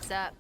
What's up?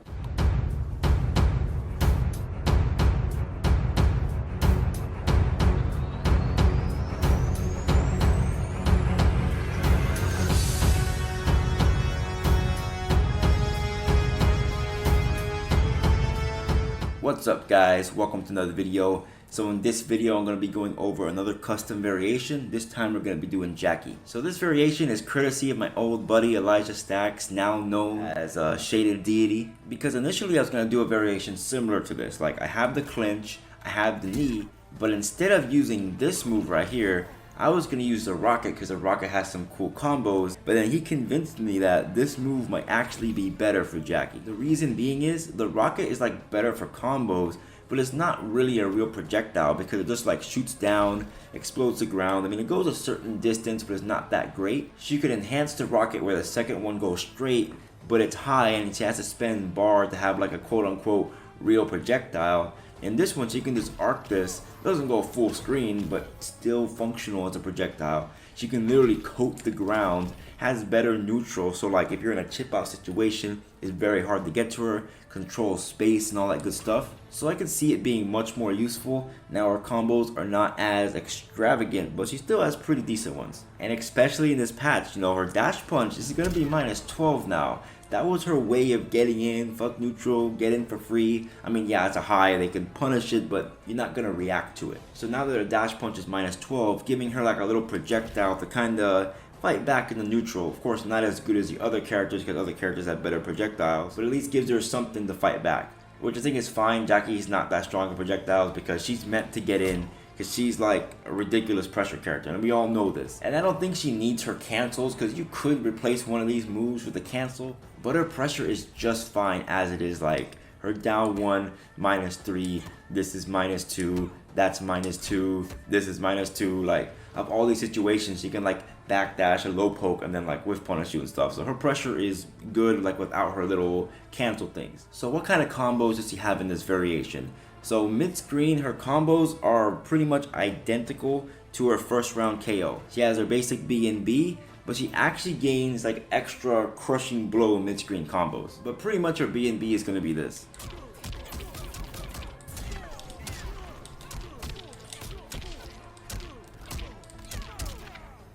What's up guys, welcome to another video. So in this video I'm going to be going over another custom variation. This time we're going to be doing Jacqui. So this variation is courtesy of my old buddy Elijah Stacks, now known as Shaded Deity. Because initially I was going to do a variation similar to this. Like I have the clinch, I have the knee, but instead of using this move right here, I was going to use the rocket because the rocket has some cool combos, but then he convinced me that this move might actually be better for Jacqui. The reason being is the rocket is like better for combos, but it's not really a real projectile because it just like shoots down, explodes the ground. I mean, it goes a certain distance, but it's not that great. She could enhance the rocket where the second one goes straight, but it's high and she has to spend bar to have like a quote unquote real projectile. In this one, she can just arc this. Doesn't go full screen, but still functional as a projectile. She can literally coat the ground, has better neutral, so like if you're in a chip out situation, it's very hard to get to her, control space and all that good stuff. So I can see it being much more useful. Now her combos are not as extravagant, but she still has pretty decent ones. And especially in this patch, you know, her dash punch is going to be minus 12 now. That was her way of getting in, fuck neutral, get in for free. I mean, yeah, it's a high, they can punish it, but you're not gonna react to it. So now that her dash punch is minus 12, giving her like a little projectile to kinda fight back in the neutral. Of course, not as good as the other characters because other characters have better projectiles, but at least gives her something to fight back. Which I think is fine. Jacqui's not that strong in projectiles because she's meant to get in, because she's like a ridiculous pressure character, and we all know this. And I don't think she needs her cancels, because you could replace one of these moves with a cancel, but her pressure is just fine as it is. Like her down 1, minus 3, this is minus 2, that's minus 2, this is minus 2. Like of all these situations, she can like backdash a low poke and then like whiff punish you and stuff. So her pressure is good like without her little cancel things. So what kind of combos does she have in this variation? So mid-screen, her combos are pretty much identical to her first round KO. She has her basic B&B, but she actually gains like extra crushing blow mid-screen combos. But pretty much her B&B is going to be this.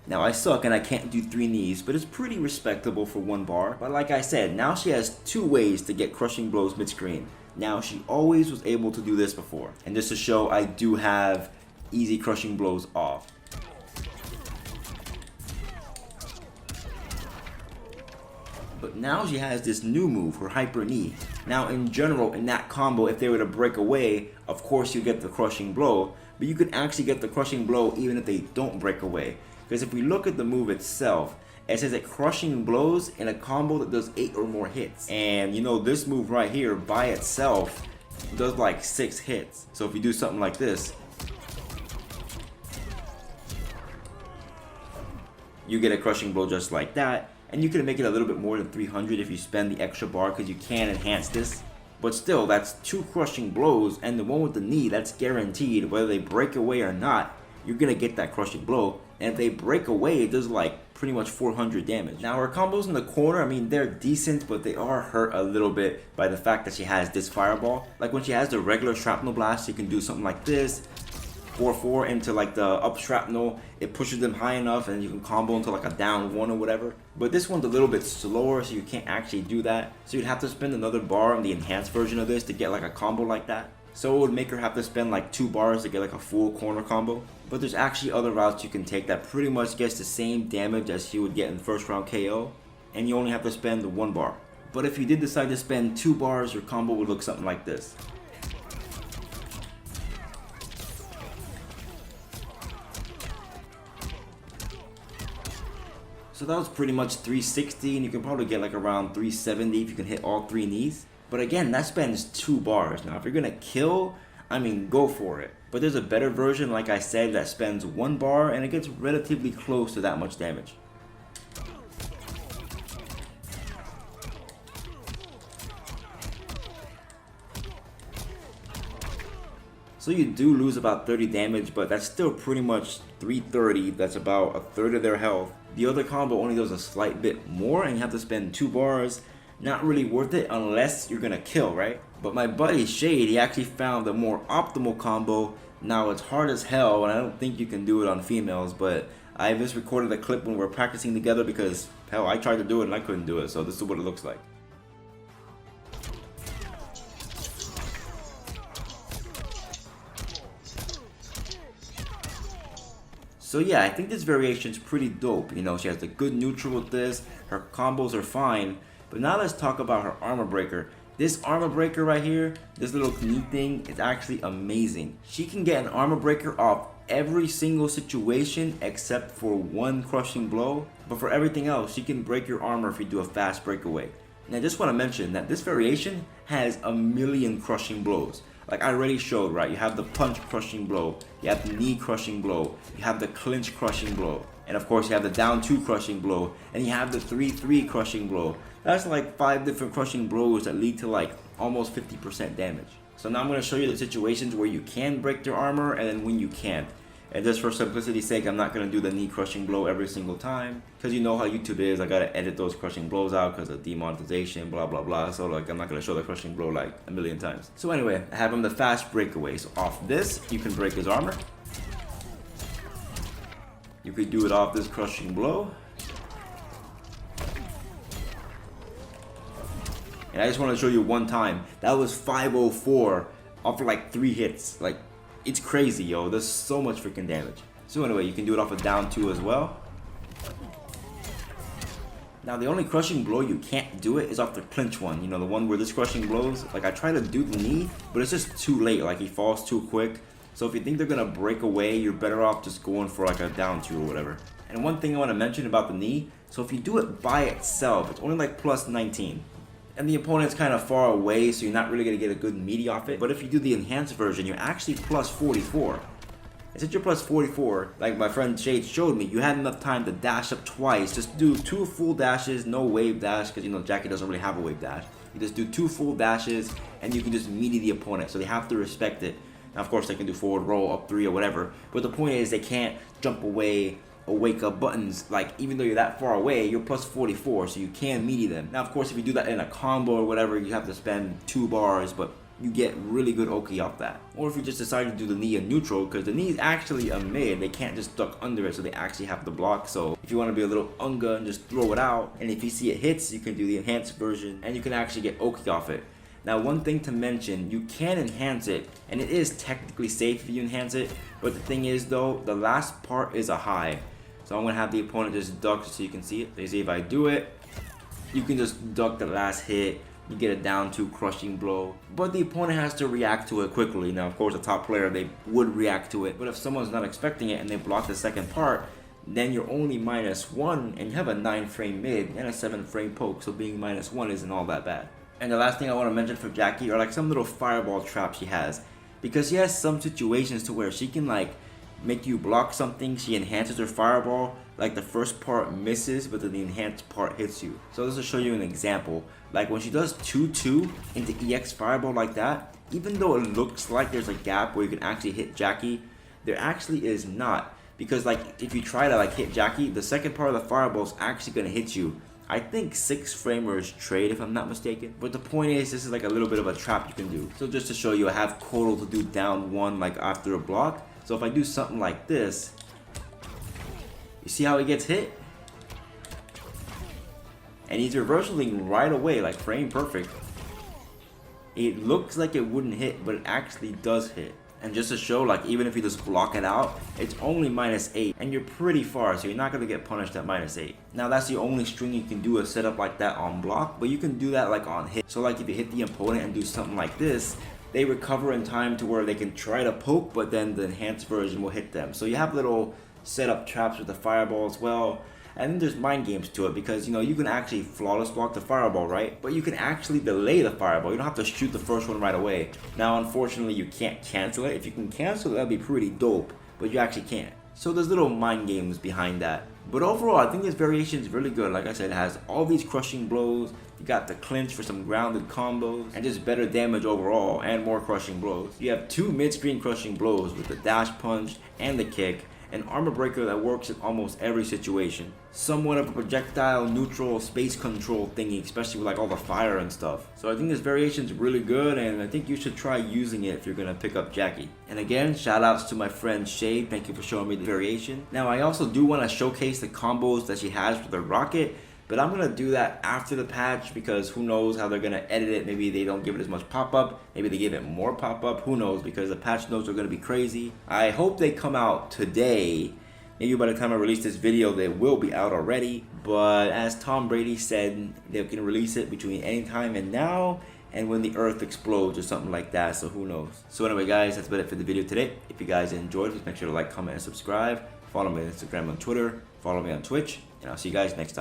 Now I suck and I can't do 3 knees, but it's pretty respectable for 1 bar. But like I said, now she has 2 ways to get crushing blows mid-screen. Now she always was able to do this before, and just to show I do have easy crushing blows off. But now she has this new move, her hyper knee. Now in general, in that combo, if they were to break away, of course you get the crushing blow, but you can actually get the crushing blow even if they don't break away. Because if we look at the move itself, it says that crushing blows in a combo that does 8 or more hits. And you know, this move right here by itself does like 6 hits. So if you do something like this, you get a crushing blow just like that. And you can make it a little bit more than 300 if you spend the extra bar, because you can enhance this. But still, that's 2 crushing blows, and the one with the knee, that's guaranteed. Whether they break away or not, you're gonna get that crushing blow. And if they break away, it does like pretty much 400 damage. Now her combos in the corner, I mean, they're decent, but they are hurt a little bit by the fact that she has this fireball. Like when she has the regular shrapnel blast, she can do something like this, 4-4 into like the up shrapnel. It pushes them high enough and you can combo into like a down 1 or whatever. But this one's a little bit slower, so you can't actually do that. So you'd have to spend another bar on the enhanced version of this to get like a combo like that. So it would make her have to spend like 2 bars to get like a full corner combo. But there's actually other routes you can take that pretty much gets the same damage as she would get in the first round KO, and you only have to spend 1 bar. But if you did decide to spend 2 bars, your combo would look something like this. So that was pretty much 360, and you can probably get like around 370 if you can hit all 3 knees. But again, that spends 2 bars. Now if you're gonna kill, I mean, go for it. But there's a better version, like I said, that spends 1 bar and it gets relatively close to that much damage. So you do lose about 30 damage, but that's still pretty much 330. That's about a third of their health. The other combo only does a slight bit more, and you have to spend 2 bars. not really worth it unless you're gonna kill, right? But my buddy Shade, he actually found a more optimal combo. Now it's hard as hell, and I don't think you can do it on females, but I just recorded a clip when we were practicing together because, hell, I tried to do it and I couldn't do it, so this is what it looks like. So yeah, I think this variation is pretty dope. You know, she has a good neutral with this, her combos are fine. But now let's talk about her armor breaker. This armor breaker right here, this little knee thing, is actually amazing. She can get an armor breaker off every single situation except for one crushing blow. But for everything else, she can break your armor if you do a fast breakaway. And I just want to mention that this variation has a million crushing blows. Like I already showed, right? You have the punch crushing blow, you have the knee crushing blow, you have the clinch crushing blow, and of course you have the down 2 crushing blow, and you have the 3-3 crushing blow. That's like 5 different crushing blows that lead to like almost 50% damage. So now I'm going to show you the situations where you can break their armor and then when you can't. And just for simplicity's sake, I'm not going to do the knee crushing blow every single time. Because you know how YouTube is, I got to edit those crushing blows out because of demonetization, blah blah blah. So like I'm not going to show the crushing blow like a million times. So anyway, I have him the fast breakaway. So off this, you can break his armor. You could do it off this crushing blow. And I just want to show you one time. That was 504 off for like 3 hits. Like, it's crazy, yo. There's so much freaking damage. So anyway, you can do it off of down 2 as well. Now the only crushing blow you can't do it is off the clinch one. You know, the one where this crushing blows. Like I try to do the knee, but it's just too late. Like he falls too quick. So if you think they're gonna break away, you're better off just going for like a down 2 or whatever. And one thing I want to mention about the knee. So if you do it by itself, it's only like plus 19. And the opponent's kind of far away, so you're not really going to get a good meaty off it. But if you do the enhanced version, you're actually plus 44. And since you're plus 44, like my friend Shade showed me, you had enough time to dash up twice. Just do 2 full dashes, no wave dash, because you know Jacqui doesn't really have a wave dash. You just do 2 full dashes, and you can just meaty the opponent, so they have to respect it. Now of course they can do forward roll, up 3 or whatever, but the point is they can't jump away or wake up buttons. Like even though you're that far away, you're plus 44, so you can meaty them. Now of course if you do that in a combo or whatever, you have to spend 2 bars, but you get really good Oki off that. Or if you just decide to do the knee in neutral, because the knee is actually a mid, they can't just duck under it, so they actually have to block. So if you want to be a little unga and just throw it out, and if you see it hits, you can do the enhanced version and you can actually get Oki off it. Now one thing to mention, you can enhance it, and it is technically safe if you enhance it, but the thing is though, the last part is a high. So I'm going to have the opponent just duck so you can see it. So you see if I do it, you can just duck the last hit, you get a down 2 crushing blow. But the opponent has to react to it quickly. Now of course the top player, they would react to it, but if someone's not expecting it and they block the second part, then you're only -1 and you have a 9 frame mid and a 7 frame poke, so being -1 isn't all that bad. And the last thing I want to mention for Jacqui are like some little fireball traps she has, because she has some situations to where she can like make you block something. She enhances her fireball, like the first part misses but then the enhanced part hits you. So this will show you an example. Like when she does 2-2 into EX fireball like that, even though it looks like there's a gap where you can actually hit Jacqui, there actually is not, because like if you try to like hit Jacqui, the second part of the fireball is actually going to hit you. I think 6 framers trade if I'm not mistaken, but the point is this is like a little bit of a trap you can do. So just to show you, I have Kodal to do down 1 like after a block. So if I do something like this, you see how he gets hit? And he's reversing right away, like frame perfect. It looks like it wouldn't hit, but it actually does hit. And just to show, like even if you just block it out, it's only -8, and you're pretty far, so you're not going to get punished at -8. Now that's the only string you can do a setup like that on block, but you can do that like on hit. So like if you hit the opponent and do something like this, they recover in time to where they can try to poke, but then the enhanced version will hit them. So you have little setup traps with the fireball as well. And then there's mind games to it, because you know you can actually flawless block the fireball, right? But you can actually delay the fireball. You don't have to shoot the first one right away. Now unfortunately you can't cancel it. If you can cancel it, that'd be pretty dope, but you actually can't. So there's little mind games behind that. But overall, I think this variation is really good. Like I said, it has all these crushing blows. You got the clinch for some grounded combos, and just better damage overall, and more crushing blows. You have 2 mid-screen crushing blows with the dash punch and the kick, an armor breaker that works in almost every situation. Somewhat of a projectile, neutral, space control thingy, especially with like all the fire and stuff. So I think this variation is really good, and I think you should try using it if you're gonna pick up Jacqui. And again, shout outs to my friend Shade, thank you for showing me the variation. Now I also do want to showcase the combos that she has with the rocket, but I'm gonna do that after the patch because who knows how they're gonna edit it. Maybe they don't give it as much pop-up, maybe they give it more pop-up, who knows, because the patch notes are gonna be crazy. I hope they come out today. Maybe by the time I release this video they will be out already, but as Tom Brady said, they can release it between any time and now and when the earth explodes or something like that, so who knows. So anyway guys, that's about it for the video today. If you guys enjoyed, please make sure to like, comment, and subscribe. Follow me on Instagram and Twitter, follow me on Twitch, and I'll see you guys next time.